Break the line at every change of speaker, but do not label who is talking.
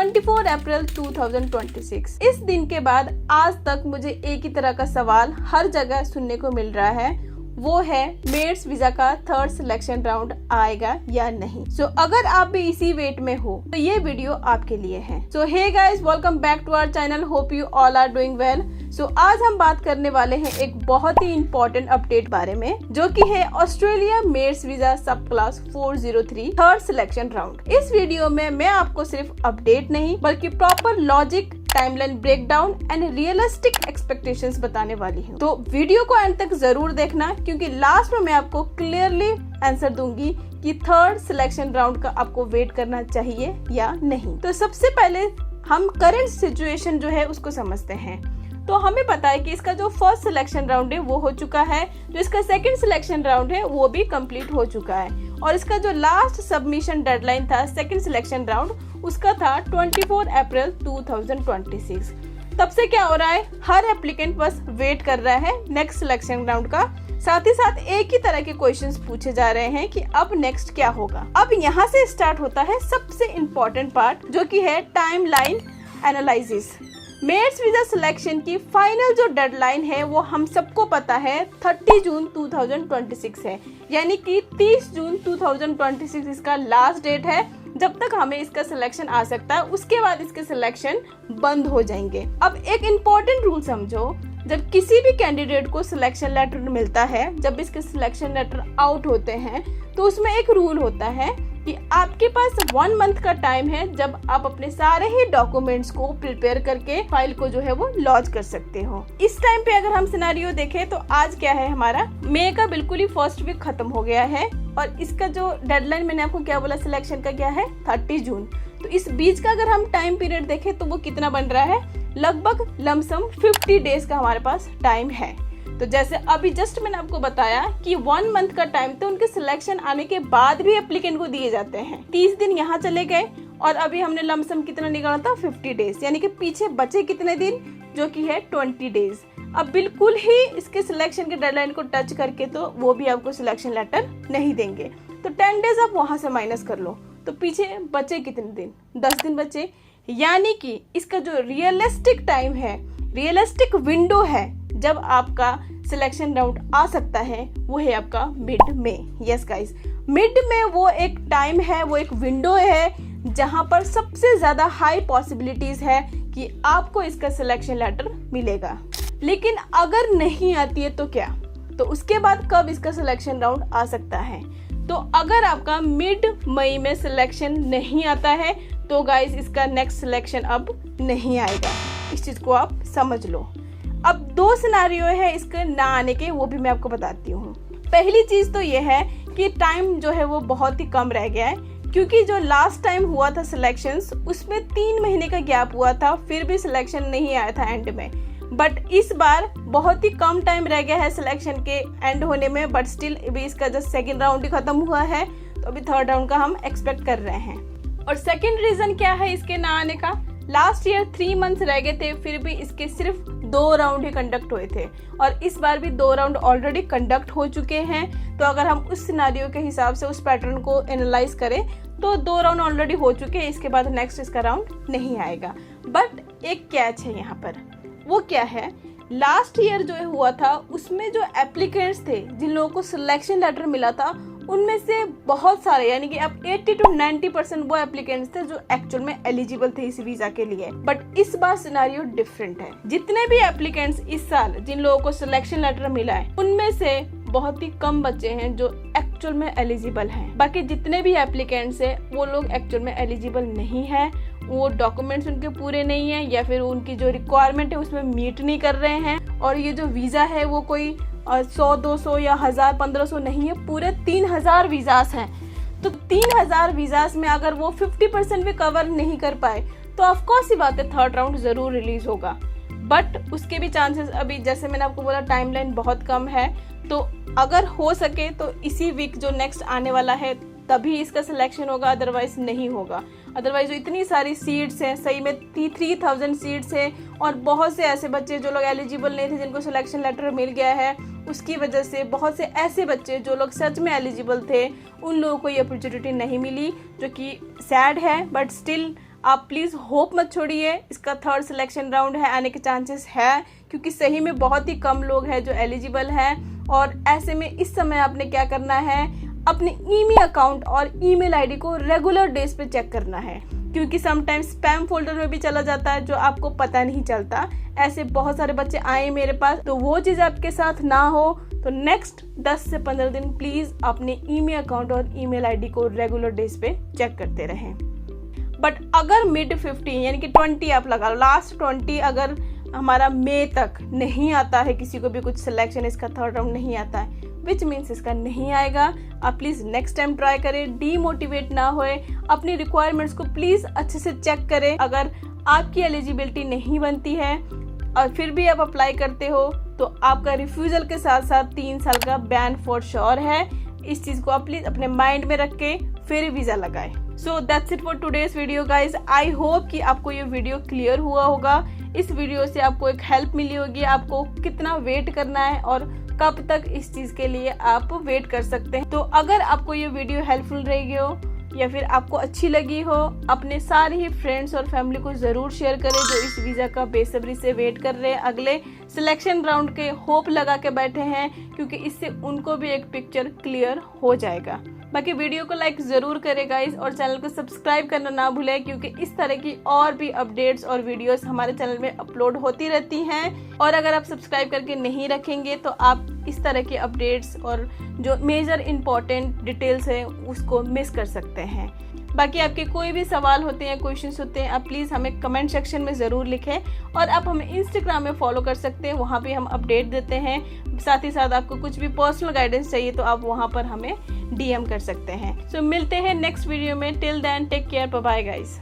24 अप्रैल 2026। इस दिन के बाद आज तक मुझे एक ही तरह का सवाल हर जगह सुनने को मिल रहा है, वो है मेड्स वीजा का थर्ड सिलेक्शन राउंड आएगा या नहीं। अगर आप भी इसी वेट में हो तो ये वीडियो आपके लिए है। Hey guys, welcome back to our channel, hope you all are doing well. आज हम बात करने वाले हैं एक बहुत ही इम्पोर्टेंट अपडेट बारे में, जो कि है ऑस्ट्रेलिया मेड्स वीजा सब क्लास 403 थर्ड सिलेक्शन राउंड। इस वीडियो में मैं आपको सिर्फ अपडेट नहीं बल्कि proper logic, timeline breakdown and realistic expectations बताने वाली हूँ। तो वीडियो को एंड तक जरूर देखना, क्योंकि लास्ट में मैं आपको क्लियरली आंसर दूंगी कि थर्ड सिलेक्शन राउंड का आपको वेट करना चाहिए या नहीं। तो सबसे पहले हम करंट सिचुएशन जो है उसको समझते हैं। तो हमें पता है कि इसका जो फर्स्ट सिलेक्शन राउंड है वो हो चुका है, जो इसका सेकंड सिलेक्शन राउंड है वो भी कंप्लीट हो चुका है, और इसका जो लास्ट सबमिशन डेडलाइन था सेकंड सिलेक्शन राउंड उसका था 24 अप्रैल 2026। तब से क्या हो रहा है, हर एप्लीकेंट बस वेट कर रहा है नेक्स्ट सिलेक्शन राउंड का। साथ ही साथ एक ही तरह के क्वेश्चंस पूछे जा रहे हैं कि अब नेक्स्ट क्या होगा। अब यहाँ से स्टार्ट होता है सबसे इम्पोर्टेंट पार्ट, जो कि है timeline analysis. Maids visa selection की फाइनल जो डेडलाइन है वो हम सबको पता है 30 जून 2026 है, यानी कि 30 जून 2026 इसका लास्ट डेट है जब तक हमें इसका सिलेक्शन आ सकता है। उसके बाद इसके सिलेक्शन बंद हो जाएंगे। अब एक इम्पोर्टेंट रूल समझो, जब किसी भी कैंडिडेट को सिलेक्शन लेटर मिलता है, जब इसके सिलेक्शन लेटर आउट होते हैं, तो उसमें एक रूल होता है कि आपके पास 1 मंथ का टाइम है जब आप अपने सारे ही डॉक्यूमेंट्स को प्रिपेयर करके फाइल को जो है वो लॉन्च कर सकते हो। इस टाइम पे अगर हम सिनेरियो देखें तो आज क्या है, हमारा मई का बिल्कुल ही फर्स्ट वीक खत्म हो गया है, और इसका जो डेडलाइन मैंने आपको क्या बोला सिलेक्शन का क्या है 30 जून। तो इस बीच का अगर हम टाइम पीरियड देखें तो वो कितना बन रहा है, लगभग लमसम 50 डेज का हमारे पास टाइम है। तो जैसे अभी जस्ट मैंने आपको बताया कि 1 मंथ का टाइम तो उनके सिलेक्शन आने के बाद भी एप्लीकेंट को दिए जाते हैं। 30 दिन यहाँ चले गए और अभी हमने लमसम कितना निकाला था 50 डेज, यानी कि पीछे बचे कितने दिन, जो कि है 20 डेज। अब बिल्कुल ही इसके सिलेक्शन के डेडलाइन को टच करके तो वो भी आपको सिलेक्शन लेटर नहीं देंगे। तो 10 डेज आप वहां से माइनस कर लो, तो पीछे बचे कितने दिन, 10 दिन बचे। यानी कि इसका जो रियलिस्टिक टाइम है, रियलिस्टिक विंडो है जब आपका सिलेक्शन राउंड आ सकता है, वो है आपका मिड में। यस गाइस, मिड में वो एक टाइम है, वो एक विंडो है जहां पर सबसे ज्यादा हाई पॉसिबिलिटीज है कि आपको इसका सिलेक्शन लेटर मिलेगा। लेकिन अगर नहीं आती है तो क्या, तो उसके बाद कब इसका सिलेक्शन राउंड आ सकता है। तो अगर आपका मिड मई में सिलेक्शन नहीं आता है तो गाइस इसका नेक्स्ट सिलेक्शन अब नहीं आएगा। इस चीज को आप समझ लो। अब 2 सिनेरियो है इसके ना आने के, वो भी मैं आपको बताती हूँ। पहली चीज तो ये है कि टाइम जो है वो बहुत ही कम रह गया है, क्योंकि जो लास्ट टाइम हुआ था सिलेक्शंस उसमें 3 महीने का गैप हुआ था, फिर भी सिलेक्शन नहीं आया था एंड में। बट इस बार बहुत ही कम टाइम रह गया है सिलेक्शन के एंड होने में, बट स्टिल अभी इसका जस्ट सेकेंड राउंड ही खत्म हुआ है, तो अभी थर्ड राउंड का हम एक्सपेक्ट कर रहे हैं। और सेकेंड रीजन क्या है इसके ना आने का, लास्ट ईयर 3 मंथ्स रह गए थे, फिर भी इसके सिर्फ 2 राउंड ही कंडक्ट हुए थे, और इस बार भी 2 राउंड ऑलरेडी कंडक्ट हो चुके हैं। तो अगर हम उस सिनेरियो के हिसाब से उस पैटर्न को एनालाइज करें तो 2 राउंड ऑलरेडी हो चुके हैं, इसके बाद नेक्स्ट इसका राउंड नहीं आएगा। बट एक कैच है यहाँ पर, वो क्या है, लास्ट ईयर जो हुआ था उसमें जो एप्लीकेंट्स थे, जिन लोगों को सिलेक्शन लेटर मिला था, उनमें से बहुत सारे यानी कि अब 80 to 90% वो एप्लीकेंट्स थे जो एक्चुअल में एलिजिबल थे इस वीजा के लिए। बट इस बार सिनेरियो डिफरेंट है। जितने भी एप्लीकेंट्स इस साल जिन लोगों को सिलेक्शन लेटर मिला है, उनमें से बहुत ही कम बच्चे हैं जो एक्चुअल में एलिजिबल हैं। बाकी जितने भी एप्लीकेंट्स है वो लोग एक्चुअल में एलिजिबल नहीं है, वो डॉक्यूमेंट्स उनके पूरे नहीं है, या फिर उनकी जो रिक्वायरमेंट है उसमें मीट नहीं कर रहे हैं। और ये जो वीजा है वो कोई 100-200 या 1000-1500 नहीं है, पूरे 3000 वीजास हैं। तो 3000 वीजास में अगर वो 50% भी कवर नहीं कर पाए तो ऑफकोर्स ही बात है थर्ड राउंड जरूर रिलीज होगा। बट उसके भी चांसेस अभी, जैसे मैंने आपको बोला, टाइमलाइन बहुत कम है। तो अगर हो सके तो इसी वीक जो नेक्स्ट आने वाला है तभी इसका सिलेक्शन होगा, अदरवाइज नहीं होगा। अदरवाइज इतनी सारी सीट्स हैं, सही में 3000 सीट्स हैं, और बहुत से ऐसे बच्चे जो लोग एलिजिबल नहीं थे जिनको सिलेक्शन लेटर मिल गया है, उसकी वजह से बहुत से ऐसे बच्चे जो लोग सच में एलिजिबल थे उन लोगों को ये अपॉर्चुनिटी नहीं मिली, जो कि सैड है। बट स्टिल आप प्लीज़ होप मत छोड़िए, इसका थर्ड सिलेक्शन राउंड है, आने के चांसेस है, क्योंकि सही में बहुत ही कम लोग हैं जो एलिजिबल हैं। और ऐसे में इस समय आपने क्या करना है, अपने ईमेल अकाउंट और ईमेल आईडी को रेगुलर बेस पे चेक करना है, क्योंकि समटाइम्स स्पैम फोल्डर में भी चला जाता है जो आपको पता नहीं चलता। ऐसे बहुत सारे बच्चे आए मेरे पास, तो वो चीज़ आपके साथ ना हो तो नेक्स्ट 10 से 15 दिन प्लीज़ अपने ईमेल अकाउंट और ईमेल आईडी को रेगुलर बेस पे चेक करते रहें। बट अगर मिड 15 यानी कि 20 आप लगा लो, लास्ट 20 अगर हमारा मई तक नहीं आता है, किसी को भी कुछ सिलेक्शन इसका थर्ड राउंड नहीं आता है, विच मीन्स इसका नहीं आएगा। आप प्लीज़ नेक्स्ट टाइम ट्राई करें, डीमोटिवेट ना होए, अपनी रिक्वायरमेंट्स को प्लीज़ अच्छे से चेक करें। अगर आपकी एलिजिबिलिटी नहीं बनती है और फिर भी आप अप्लाई करते हो तो आपका रिफ्यूजल के साथ साथ 3 साल का बैन फॉर श्योर है। इस चीज़ को आप प्लीज़ अपने माइंड में रख के फिर वीज़ा लगाएं। So that's it for today's video guys. I hope कि आपको ये वीडियो क्लियर हुआ होगा। इस वीडियो से आपको एक हेल्प मिली होगी, आपको कितना वेट करना है और कब तक इस चीज़ के लिए आप वेट कर सकते हैं। तो अगर आपको ये वीडियो हेल्पफुल रहेगी हो या फिर आपको अच्छी लगी हो, अपने सारे ही फ्रेंड्स और फैमिली को ज़रूर शेयर करें जो इस वीज़ा का बेसब्री से वेट कर रहे हैं, अगले सिलेक्शन राउंड के होप लगा के बैठे हैं, क्योंकि इससे उनको भी एक पिक्चर क्लियर हो जाएगा। बाकी वीडियो को लाइक ज़रूर करें गाइस और चैनल को सब्सक्राइब करना ना भूलें, क्योंकि इस तरह की और भी अपडेट्स और वीडियोस हमारे चैनल में अपलोड होती रहती हैं। और अगर आप सब्सक्राइब करके नहीं रखेंगे तो आप इस तरह के अपडेट्स और जो मेजर इम्पॉर्टेंट डिटेल्स हैं उसको मिस कर सकते हैं। बाकी आपके कोई भी सवाल होते हैं, क्वेश्चंस होते हैं, आप प्लीज़ हमें कमेंट सेक्शन में ज़रूर लिखें। और आप हमें इंस्टाग्राम में फॉलो कर सकते हैं, वहाँ पे हम अपडेट देते हैं। साथ ही साथ आपको कुछ भी पर्सनल गाइडेंस चाहिए तो आप वहाँ पर हमें DM कर सकते हैं। सो मिलते हैं नेक्स्ट वीडियो में। Till then take care, bye bye guys.